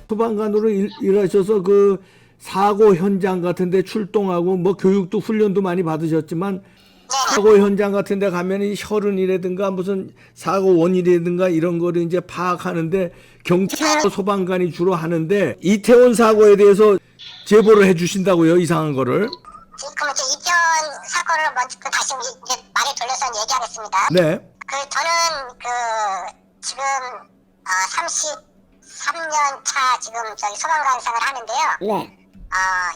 소방관으로 일하셔서 그 사고 현장 같은 데 출동하고 뭐 교육도 훈련도 많이 받으셨지만 사고 현장 같은 데 가면 이 혈흔이라든가 무슨 사고 원인이라든가 이런 거를 이제 파악하는데 경찰 소방관이 주로 하는데 이태원 사고에 대해서 제보를 해 주신다고요, 이상한 거를. 그럼 이제 이태원 사건을 먼저 다시 이제 말을 돌려서 얘기하겠습니다. 네. 저는 지금 33년 차 지금 저기 소방관 생활을 하는데요. 네.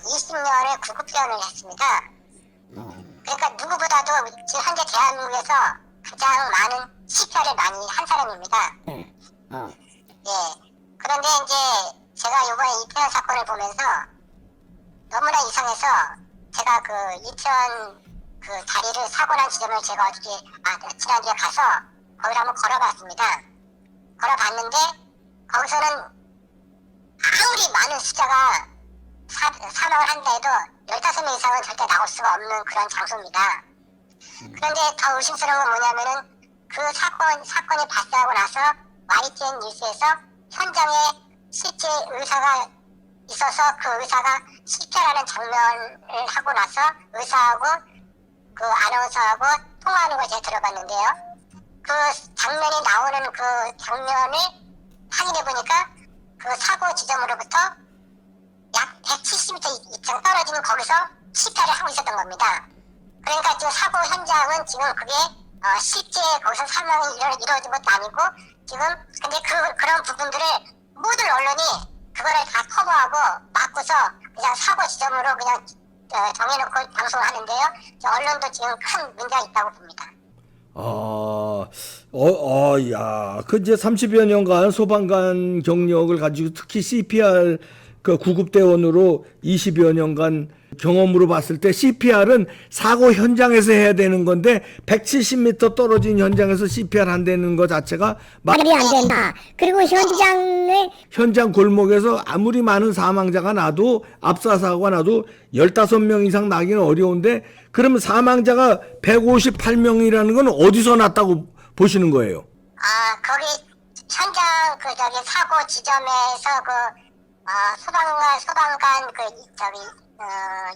20년을 구급대원을 했습니다. 그러니까 누구보다도 지금 현재 대한민국에서 가장 많은 CPR을 많이 한 사람입니다. 네. 예. 그런데 이제 제가 이번에 이태원 사건을 보면서 너무나 이상해서 제가 그 이태원 그 다리를 사고 난 지점을 제가 지난주에 가서 거기를 한번 걸어봤습니다. 걸어봤는데 거기서는 아무리 많은 숫자가 사망을 한다 해도 15명 이상은 절대 나올 수가 없는 그런 장소입니다. 그런데 더 의심스러운 건 뭐냐면은 그 사건이 발생하고 나서 YTN 뉴스에서 현장에 실제 의사가 있어서 그 의사가 CPR하는 장면을 하고 나서 의사하고 그 아나운서하고 통화하는 걸 제가 들어봤는데요. 그 장면이 나오는 그 장면을 확인해 보니까 그 사고 지점으로부터 약 170m 이상 떨어지는 거기서 CPR을 하고 있었던 겁니다. 그러니까 지금 사고 현장은 지금 그게 실제 거기서 사망이 이루어진 것도 아니고 지금 근데 그런 부분들을 모든 언론이 그거를 다 커버하고 막고서 그냥 사고 지점으로 그냥 정해놓고 방송을 하는데요. 언론도 지금 큰 문제가 있다고 봅니다. 야, 그 이제 30여 년간 소방관 경력을 가지고 특히 CPR 그 구급대원으로 20여 년간 경험으로 봤을 때 CPR은 사고 현장에서 해야 되는 건데 170m 떨어진 현장에서 CPR 한다는 것 자체가 말이 안 된다. 그리고 현장 골목에서 아무리 많은 사망자가 나도 압사사고가 나도 15명 이상 나기는 어려운데 그러면 사망자가 158명이라는 건 어디서 났다고 보시는 거예요? 거기 현장 사고 지점에서 소방관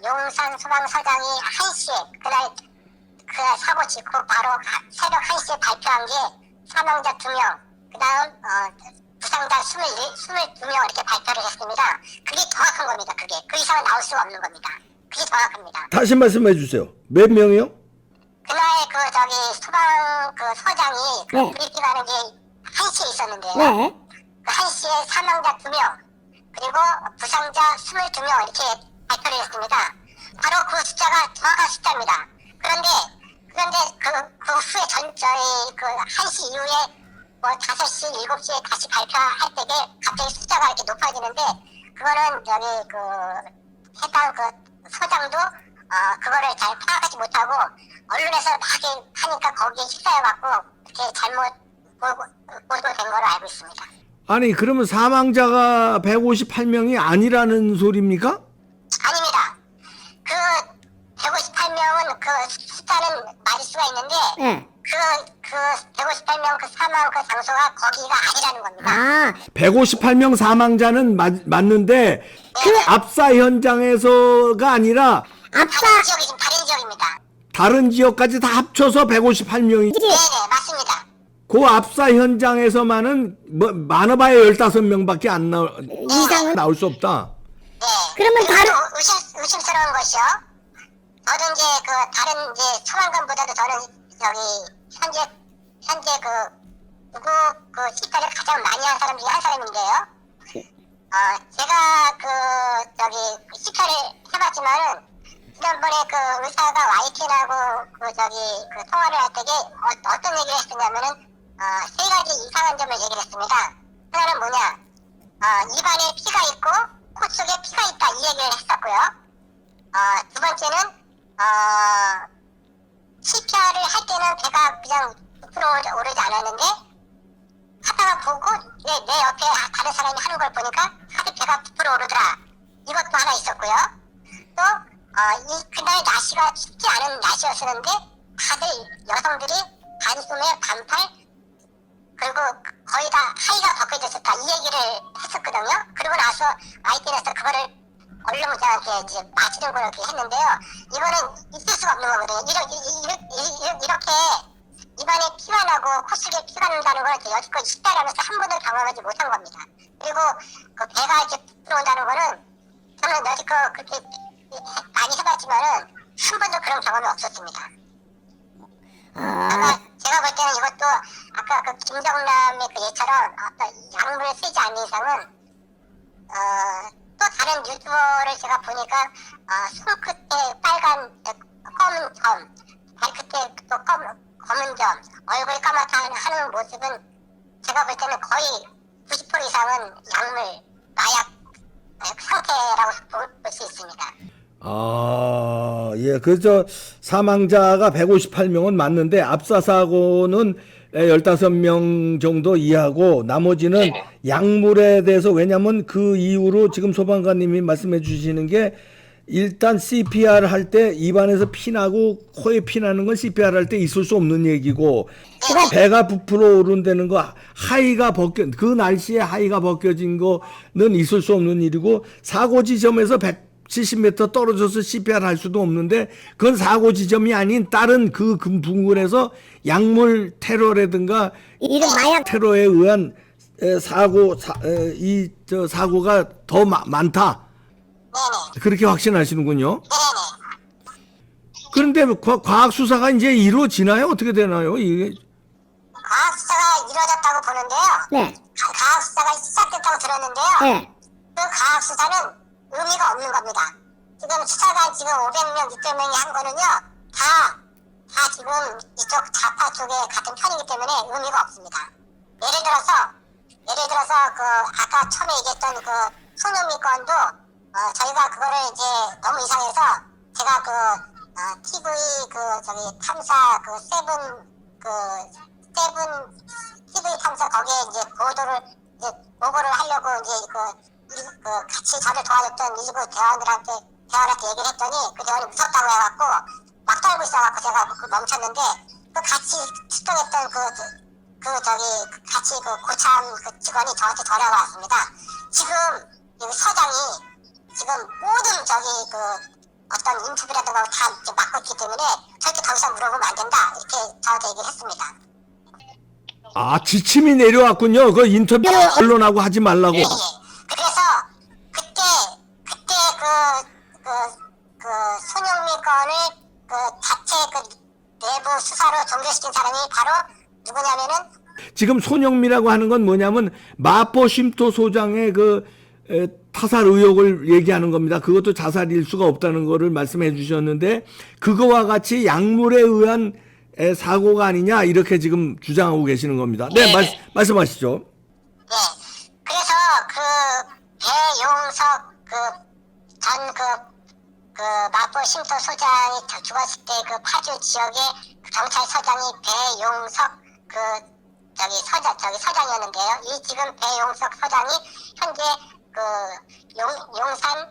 용산 소방서장이 1시에 그날 사고 짓고 바로 새벽 1시에 발표한 게 사망자 2명, 그 다음 부상자 22명 이렇게 발표를 했습니다. 그게 정확한 겁니다. 그 이상은 나올 수가 없는 겁니다. 그게 정확합니다. 다시 말씀해 주세요. 몇 명이요? 그날 소방 서장이 네. 브리핑하는 게 1시에 있었는데요. 네. 그 1시에 사망자 2명 그리고 부상자 22명 이렇게 발표를 했습니다. 바로 그 숫자가 정확한 숫자입니다. 그런데 그 후에 저희 1시 이후에 5시, 7시에 다시 발표할 때에 갑자기 숫자가 이렇게 높아지는데 그거는 해당 소장도 그거를 잘 파악하지 못하고 언론에서 막 하니까 거기에 휩싸여갖고 이렇게 잘못 보도된 걸로 알고 있습니다. 아니 그러면 사망자가 158명이 아니라는 소리입니까? 아닙니다. 그 158명은 그 숫자는 맞을 수가 있는데 네. 그 158명 그 사망 그 장소가 거기가 아니라는 겁니다. 158명 사망자는 맞는데 그 압사 현장에서가 아니라 다른 지역입니다. 다른 지역까지 다 합쳐서 158명이 네네 맞습니다. 그 압사 현장에서만은 많아봐야 15명밖에 안 나올 수 없다. 네. 그러면 의심스러운 것이요. 저는 이제 다른 이제 소방관보다도 저는 현재 CPR을 가장 많이 한 사람 중에 한 사람인데요. 제가 CPR을 해봤지만은 지난번에 의사가 YTN하고 통화를 할 때에 어떤 얘기를 했었냐면은 3가지 이상한 점을 얘기를 했습니다. 하나는 뭐냐? 입안에 피가 있고 코 속에 피가 있다 이 얘기를 했었고요. 두 번째는 CPR을 할 때는 배가 그냥 부풀어 오르지 않았는데 하다가 보고 내 옆에 다른 사람이 하는 걸 보니까 하도 배가 부풀어 오르더라. 이것도 하나 있었고요. 또 그날 날씨가 춥지 않은 날씨였었는데 다들 여성들이 반소매 반팔 그리고 거의 다 하의가 벗겨졌었다 이 얘기를 했었거든요. 그리고 나서 ITN에서 그거를 언론장한테 이제 맞추는 걸 이렇게 했는데요. 이거는 있을 수가 없는 거거든요. 이렇게 입안에 피가 나고 콧속에 피가 난다는 걸 이렇게 여지껏 식단하면서 한 번도 경험하지 못한 겁니다. 그리고 그 배가 이렇게 들어온다는 거는 저는 여지껏 그렇게 많이 해봤지만은 한 번도 그런 경험이 없었습니다. 제가 볼 때는 이것도 아까 그 김정남의 그 예처럼 약물을 쓰지 않는 이상은 또 다른 유튜버를 제가 보니까 손끝에 빨간 검은 점, 발끝에 또 검은 점, 얼굴이 까맣다 하는 모습은 제가 볼 때는 거의 90% 이상은 약물, 마약 상태라고 볼 수 있습니다. 아, 예. 그저 사망자가 158명은 맞는데 압사 사고는 15명 정도 이하고 나머지는 네네. 약물에 대해서 왜냐면 그 이후로 지금 소방관님이 말씀해 주시는 게 일단 CPR 할 때 입안에서 피나고 코에 피나는 건 CPR 할 때 있을 수 없는 얘기고 배가 부풀어 오른다는 거 하의가 그 날씨에 하의가 벗겨진 거는 있을 수 없는 일이고 사고 지점에서 170m 떨어져서 CPR 할 수도 없는데 그건 사고 지점이 아닌 다른 그 부근에서 약물 테러라든가 이런 마약 테러에 의한 사고가 더 많다. 네네. 그렇게 확신하시는군요. 네네. 그런데 과학 수사가 이제 이루어지나요? 어떻게 되나요? 이게 과학 수사가 이루어졌다고 보는데요. 네. 과학 수사가 시작됐다고 들었는데요. 네. 그 과학 수사는 의미가 없는 겁니다. 지금 수사관 지금 500명, 600명이 한 거는요. 다 지금 이쪽 좌파 쪽에 같은 편이기 때문에 의미가 없습니다. 예를 들어서 그 아까 처음에 얘기했던 그 손흥민 건도 저희가 그거를 이제 너무 이상해서 제가 TV 탐사 세븐 TV 탐사 거기에 이제 보고를 하려고 이제 같이 저를 도와줬던 일부 대원한테 얘기를 했더니 그 대원이 무섭다고 해갖고 막 떨고 있어갖고 제가 멈췄는데 그 같이 출동했던 같이 고참 직원이 저한테 전화가 왔습니다. 지금 이 서장이 지금 모든 어떤 인터뷰라든가 다 이제 막고 있기 때문에 절대 더 이상 물어보면 안 된다 이렇게 저한테 얘기를 했습니다. 지침이 내려왔군요. 그 인터뷰 언론하고 하지 말라고. 예. 그래서 그때 손흥민 건을 자체 내부 수사로 종결시킨 사람이 바로 누구냐면은 지금 손영미라고 하는 건 뭐냐면 마포 쉼터 소장의 타살 의혹을 얘기하는 겁니다. 그것도 자살일 수가 없다는 거를 말씀해 주셨는데 그거와 같이 약물에 의한 사고가 아니냐 이렇게 지금 주장하고 계시는 겁니다. 네, 말씀하시죠. 네. 그래서 배용석 전 마포 쉼터 소장이 죽었을 때 파주 지역의 경찰서장이 배용석 서장이었는데요. 이 지금 배용석 서장이 현재 용산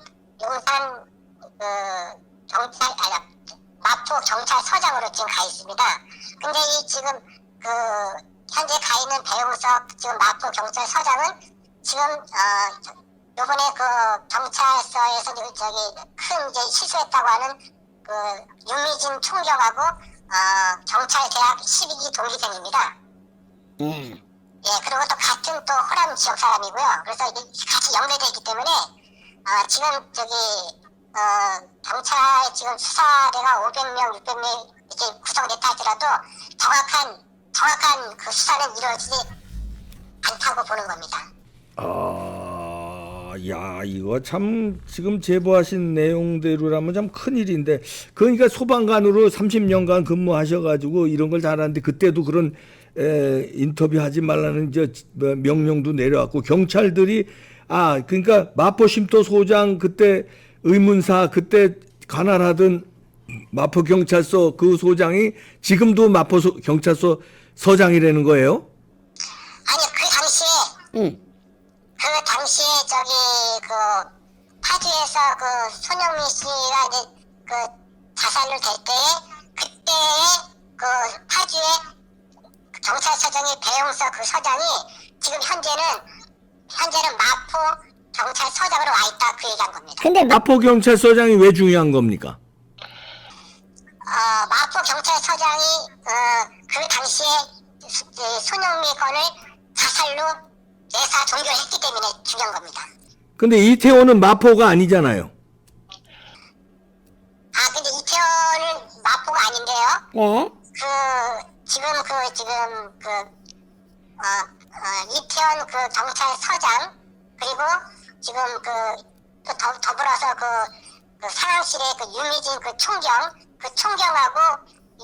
마포 경찰서장으로 지금 가 있습니다. 근데 이 지금 현재 가 있는 배용석 지금 마포 경찰서장은 지금 요번에 경찰서에서 큰 이제 실수했다고 하는 윤미진 총경하고 경찰대학 12기 동기생입니다. 예, 그리고 또 같은 또 호남 지역 사람이고요. 그래서 이게 같이 연계되어 있기 때문에 지금 경찰 지금 수사대가 500명, 600명 이렇게 구성됐다 하더라도 정확한 그 수사는 이루어지지 않다고 보는 겁니다. 이거 참 지금 제보하신 내용대로라면 참 큰일인데 그러니까 소방관으로 30년간 근무하셔가지고 이런 걸 잘하는데 그때도 그런 인터뷰하지 말라는 명령도 내려왔고 경찰들이 그러니까 마포 쉼터 소장 그때 의문사 그때 관할하던 마포 경찰서 그 소장이 지금도 마포 경찰서 서장이라는 거예요? 아니 그 당시에 파주에서 손영민 씨가 이제 자살로 될 때에 그때에 파주에 경찰서장이 배용서 그 서장이 지금 현재는 마포 경찰서장으로 와 있다 그 얘기한 겁니다. 근데 마포 경찰서장이 왜 중요한 겁니까? 마포 경찰서장이 그 당시에 손영미 건을 자살로 내사 종결했기 때문에 중요한 겁니다. 근데 이태원은 마포가 아니잖아요. 근데 이태원은 마포가 아닌데요. 네. 지금 이태원 그 경찰서장 그리고 지금 또 더불어서 그 상황실의 그 유미진 그 총경하고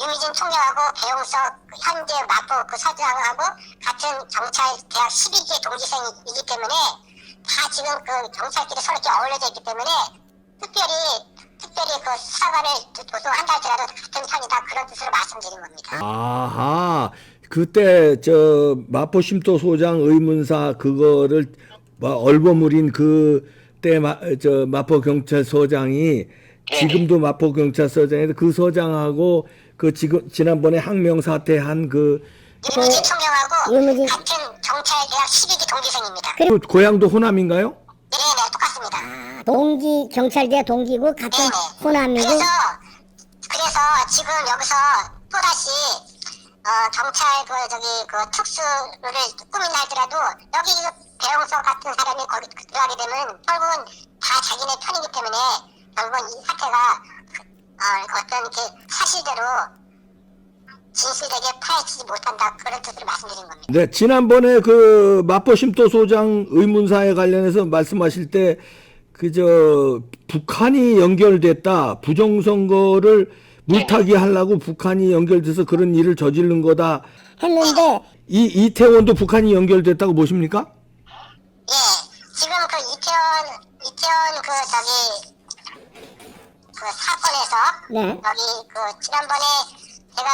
유미진 총경하고 배용석 현재 마포 그 서장하고 같은 경찰 대학 12기 동기생이기 때문에 다 지금 그 경찰끼리 서로 이렇게 어울려져 있기 때문에 특별히 그 수사관을 도송한다 할지라도 같은 편이다 그런 뜻으로 말씀드린 겁니다. 아하, 그때 저 마포 심도소장 의문사 그거를 얼버무린 그때 저 마포 경찰서장이 지금도 마포 경찰서장인데 그 서장하고 그 지난번에 항명 사퇴한 그 유미진 총경하고 유미진. 같은 경찰 대학 12기 동기생입니다. 그리고 고향도 호남인가요? 네네 똑같습니다. 동기 경찰대 동기고 같은 호남이고. 그래서 지금 여기서 또다시 경찰 그 특수를 꾸민다 할지라도 여기 배용석 같은 사람이 거기 들어가게 되면 결국은 다 자기네 편이기 때문에 결국은 이 사태가 어떤 이렇게 사실대로 진실되게 파헤치지 못한다 그런 뜻으로 말씀드린 겁니다. 네, 지난번에 그 마포 심도소장 의문사에 관련해서 말씀하실 때 그저 북한이 연결됐다, 부정선거를 물타기 하려고 북한이 연결돼서 그런 일을 저지른 거다 했는데 이태원도 북한이 연결됐다고 보십니까? 예, 지금 그 이태원 그 사건에서 네. 여기 그 지난번에 제가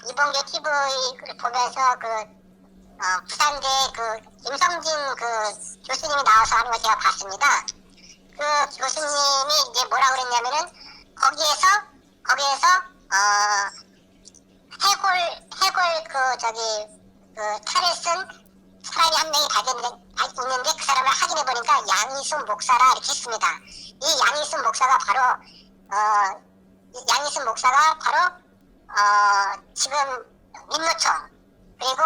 이봉규 TV를 보면서 부산대 임성진 교수님이 나와서 하는 걸 제가 봤습니다. 그 교수님이 이제 뭐라고 그랬냐면은 거기에서 해골 탈을 쓴 사람이 한 명이 있는데 그 사람을 확인해 보니까 양이순 목사라 이렇게 했습니다. 이 양이순 목사가 바로 지금 민노총 그리고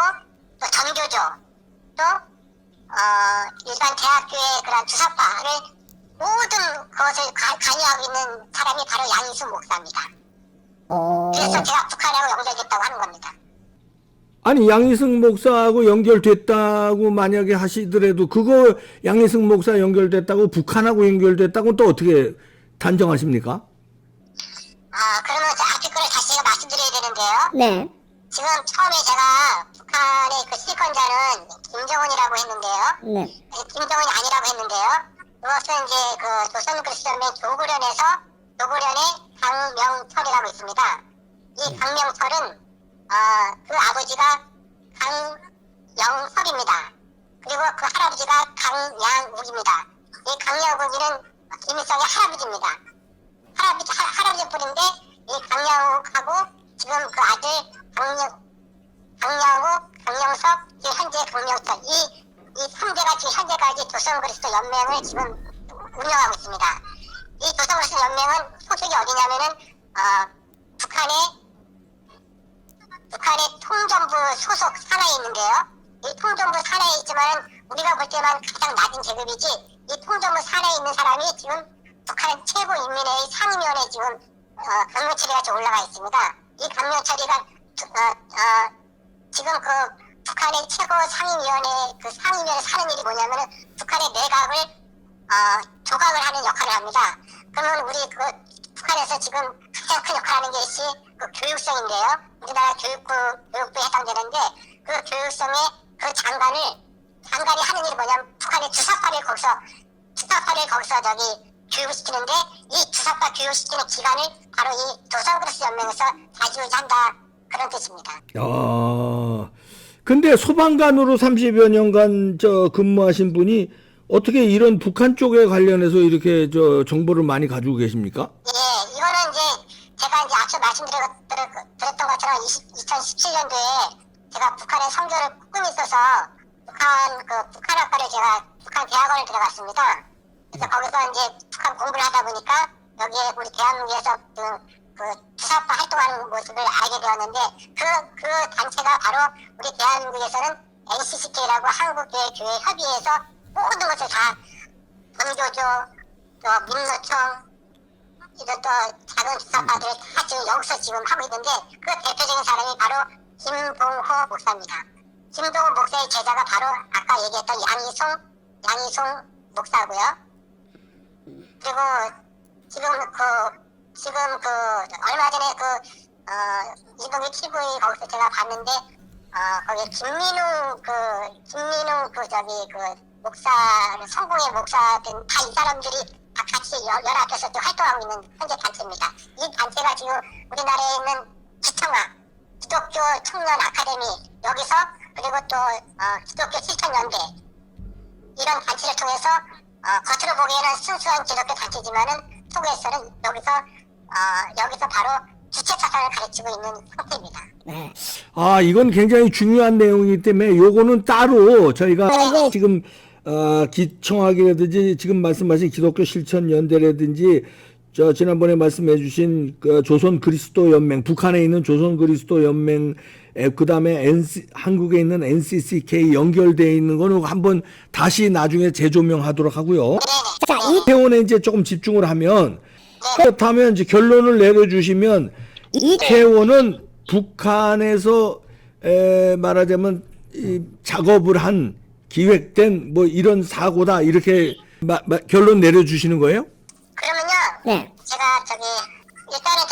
또 전교조 또 일반 대학교의 그런 주사파를 모든 것을 관여하고 있는 사람이 바로 양이순 목사입니다. 그래서 제가 북한하고 연결됐다고 하는 겁니다. 아니 양희승 목사하고 연결됐다고 만약에 하시더라도 그거 양희승 목사 연결됐다고 북한하고 연결됐다고 또 어떻게 단정하십니까? 그러면 앞에 거를 다시 제가 말씀드려야 되는데요. 네. 지금 처음에 제가 북한의 그 실권자는 김정은이라고 했는데요. 네. 김정은이 아니라고 했는데요. 그것은 이제 그 조선그리스도연맹 조고련의 강명철이라고 있습니다. 이 강명철은 그 아버지가 강영석입니다. 그리고 그 할아버지가 강양욱입니다. 이 강양욱이는 김일성의 할아버지입니다. 할아버지 뿌리인데 이 강양욱하고 지금 그 아들 강양욱, 강영석, 지금 현재 강명철 이 3대가 지금 현재까지 조선그리스도 연맹을 지금 운영하고 있습니다. 이 조선그리스도 연맹은 소속이 어디냐면은 북한의 통전부 소속 산하에 있는데요. 이 통전부 산하에 있지만 우리가 볼 때만 가장 낮은 계급이지 이 통전부 산하에 있는 사람이 지금 북한 최고인민회의 상임위원회에 지금 강명철이가 지금 올라가 있습니다. 이 강명철이가 지금 그 북한의 최고 상임위원회 그 상임위원회 사는 일이 뭐냐면은 북한의 내각을 조각을 하는 역할을 합니다. 그러면 우리 북한에서 지금 가장 큰 역할을 하는 것이 그 교육성인데요. 우리나라 교육부에 해당되는데 그 교육성의 그 장관이 하는 일이 뭐냐면 북한의 주사파를 거기서 교육을 시키는데 이 주사파 교육시키는 기관을 바로 이 조선그리스 연맹에서 좌지우지한다 그런 뜻입니다. 근데 소방관으로 30여 년간 근무하신 분이 어떻게 이런 북한 쪽에 관련해서 이렇게 정보를 많이 가지고 계십니까? 예, 이거는 이제 제가 이제 앞서 말씀드렸던 것처럼 2017년도에 제가 북한에 선교를 꿈이 있어서 북한 학과를 제가 북한 대학원을 들어갔습니다. 그래서 거기서 이제 북한 공부를 하다 보니까 여기에 우리 대한민국에서 그 주사파 활동하는 모습을 알게 되었는데 그 단체가 바로 우리 대한민국에서는 NCCK라고 한국교회 협의회에서 모든 것을 다 본교조 또 민노총 이런 또 작은 주사파들을 다 지금 여기서 지금 하고 있는데 그 대표적인 사람이 바로 김동호 목사입니다. 김동호 목사의 제자가 바로 아까 얘기했던 양희송 목사고요. 그리고 지금 얼마 전에 이동규 TV에 거기서 제가 봤는데 거기 김민웅 목사 성공의 목사들 다 이 사람들이 다 같이 연합해서 또 활동하고 있는 현재 단체입니다. 이 단체가 지금 우리나라에 있는 기청학 기독교 청년 아카데미 여기서 그리고 또 기독교 실천연대 이런 단체를 통해서 겉으로 보기에는 순수한 기독교 단체지만은 속에서는 여기서 바로 주체 사상을 가르치고 있는 상태입니다. 네. 아, 이건 굉장히 중요한 내용이기 때문에 요거는 따로 저희가 네. 지금 기청학이라든지 지금 말씀하신 기독교 실천연대라든지 지난번에 말씀해 주신 그 조선 그리스도 연맹, 북한에 있는 조선 그리스도 연맹, 그다음에 한국에 있는 NCCK 연결되어 있는 거는 한번 다시 나중에 재조명하도록 하고요. 자, 이 이태원에 이제 조금 집중을 하면 그렇다면 이제 결론을 내려주시면 이태원은 북한에서 말하자면 작업을 한 기획된 뭐 이런 사고다 이렇게 결론 내려주시는 거예요? 그러면요. 네. 제가 일단은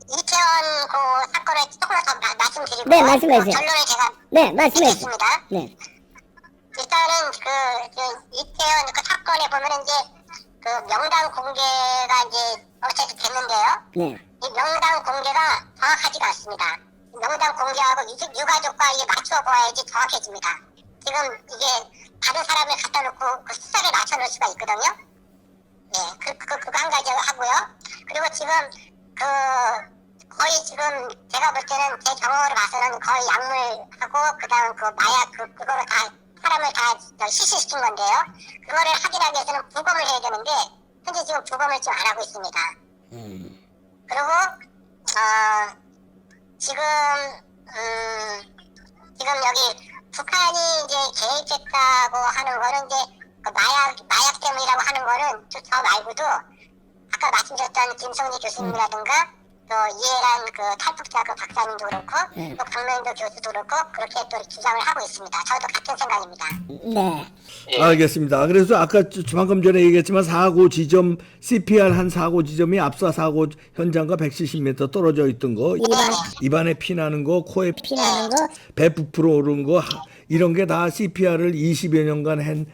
이태원 그 사건을 조금만 더 말씀드리고 네, 말씀해 주세요. 결론을 제가 네, 말씀해 주세요. 드리겠습니다. 네. 일단은 이태원 그 사건에 보면은 이제 그 명단 공개가 이제 어쨌든 됐는데요. 네. 이 명단 공개가 정확하지가 않습니다. 명단 공개하고 유가족과 이게 맞춰 보아야지 정확해집니다. 지금 이게 다른 사람을 갖다 놓고 그 숫자를 맞춰 놓을 수가 있거든요. 네, 그거 한 가지 하고요. 그리고 지금 거의 지금 제가 볼 때는 제 경험으로 봐서는 거의 약물하고 그다음 마약 그거를 다 사람을 다 실시시킨 건데요. 그거를 확인하기 위해서는 부검을 해야 되는데 현재 지금 부검을 좀 안 하고 있습니다. 그리고 지금 여기 북한이 이제 개입했다고 하는 거는 이제 그 마약 때문이라고 하는 거는 저 말고도 아까 말씀드렸던 김성리 교수님이라든가 또 이해란 그 탈북자 그 박사님도 그렇고 또 박명도 교수도 그렇고 그렇게 또 주장을 하고 있습니다. 저도 같은 생각입니다. 네. 알겠습니다. 그래서 아까 방금 전에 얘기했지만 사고 지점 CPR 한 사고 지점이 압사 사고 현장과 170m 떨어져 있던 거, 입안에 피 나는 거, 코에 피 나는 거. 배 부풀어 오른 거 이런 게 다 CPR을 20여 년간 한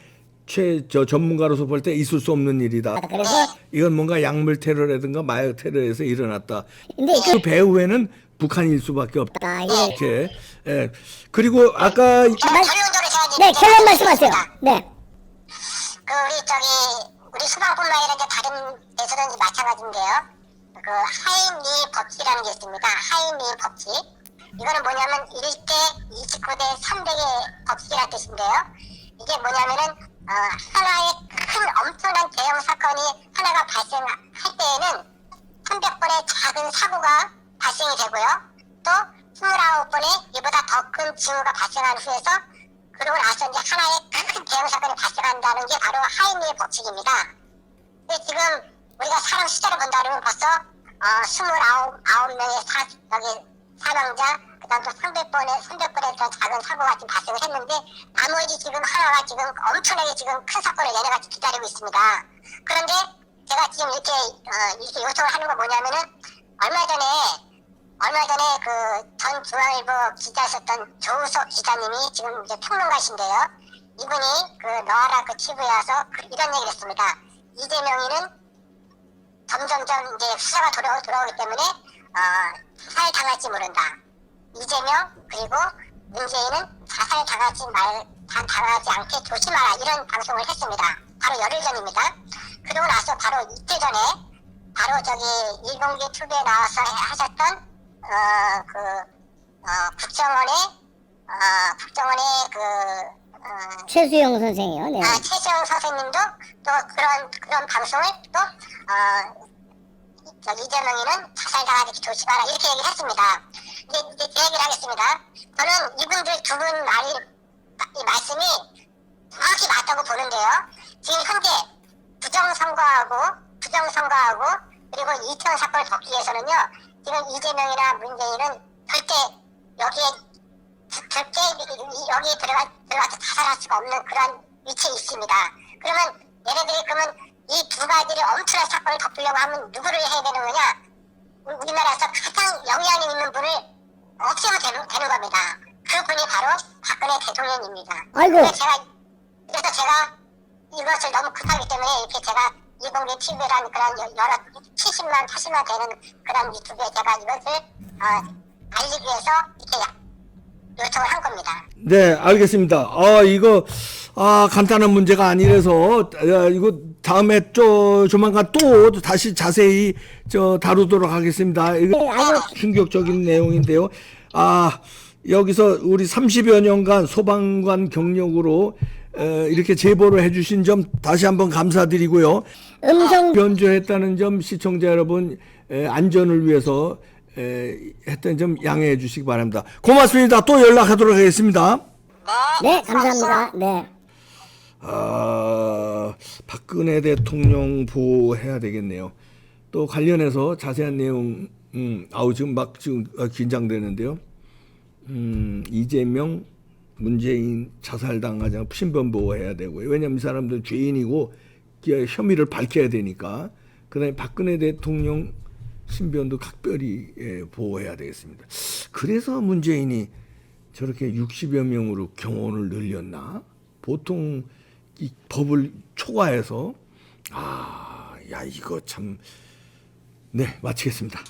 전문가로서 볼 때 있을 수 없는 일이다. 그래서 이건 뭔가 약물 테러라든가 마약 테러에서 일어났다. 근데 그 배후에는 북한일 수밖에 없다. 예. 이렇게. 예. 그리고 아까 결론적으로 제가 이제 네, 결론 말씀하세요. 네. 우리 수방뿐만 아니라 이제 다른 데서는 이제 마찬가지인데요. 그 하임리 법칙이라는 게 있습니다. 하임리 법칙. 이거는 뭐냐면 1대 29대 300의 법칙이라는 뜻인데요. 이게 뭐냐면은 하나의 큰 엄청난 대형 사건이 하나가 발생할 때에는 300번의 작은 사고가 발생이 되고요. 또 29번의 이보다 더 큰 징후가 발생한 후에서 그러고 나서 이제 하나의 큰 대형 사건이 발생한다는 게 바로 하임리의 법칙입니다. 근데 지금 우리가 사람 숫자를 본다 그러면 벌써 29명의 여기 사망자 그다음 또 300번의 그런 작은 사고가 지금 발생을 했는데 나머지 지금 하나가 지금 엄청나게 지금 큰 사건을 얘네가 기다리고 있습니다. 그런데 제가 지금 이렇게 요청을 하는 건 뭐냐면은 얼마 전에 그 전 중앙일보 기자셨던 조우석 기자님이 지금 이제 평론가신데요. 이분이 그 너와라 그 TV에 와서 이런 얘기를 했습니다. 이재명이는 점점점 이제 수사가 돌아오기 때문에 자살 당할지 모른다. 이재명 그리고 문재인은 자살 당하지 않게 조심하라 이런 방송을 했습니다. 바로 열흘 전입니다. 그러고 나서 바로 이틀 전에 바로 저기 일본계 투비에 나와서 하셨던 국정원의 최수영 선생이요. 네. 최수영 선생님도 또 그런 방송을 또 이재명이는 자살당하기 조심하라 이렇게 얘기를 했습니다. 이제 제 얘기를 하겠습니다. 저는 이분들 두 분 이 말씀이 정확히 맞다고 보는데요. 지금 현재 부정선거하고 그리고 이태원 사건을 덮기 위해서는요. 지금 이재명이나 문재인은 여기에 들어가서 자살할 수가 없는 그런 위치에 있습니다. 그러면 얘네들이 이 두 가지를 엄청난 사건을 덮으려고 하면 누구를 해야 되는 거냐? 우리나라에서 가장 영향력 있는 분을 없애면 되는 겁니다. 그 분이 바로 박근혜 대통령입니다. 아이고. 그래서 제가 이것을 너무 급하기 때문에 이렇게 제가 이공개 TV라는 그런 여러 70만, 80만 되는 그런 유튜브에 제가 이것을 알리기 위해서 이렇게 요청을 한 겁니다. 네, 알겠습니다. 이거 간단한 문제가 아니라서 이거 다음에 조만간 또 다시 자세히 다루도록 하겠습니다. 이거 네, 아이고. 충격적인 내용인데요. 여기서 우리 30여 년간 소방관 경력으로 이렇게 제보를 해주신 점 다시 한번 감사드리고요. 음성 변조했다는 점 시청자 여러분 안전을 위해서 했던 점 양해해 주시기 바랍니다. 고맙습니다. 또 연락하도록 하겠습니다. 네, 감사합니다. 네. 박근혜 대통령 보호해야 되겠네요. 또 관련해서 자세한 내용 지금 긴장되는데요. 이재명, 문재인 자살당하지 않고 신변 보호해야 되고요. 왜냐하면 이 사람들은 죄인이고 혐의를 밝혀야 되니까. 그다음에 박근혜 대통령 신변도 각별히 보호해야 되겠습니다. 그래서 문재인이 저렇게 60여 명으로 경호원을 늘렸나? 보통 이 법을 초과해서 이거 참. 네, 마치겠습니다.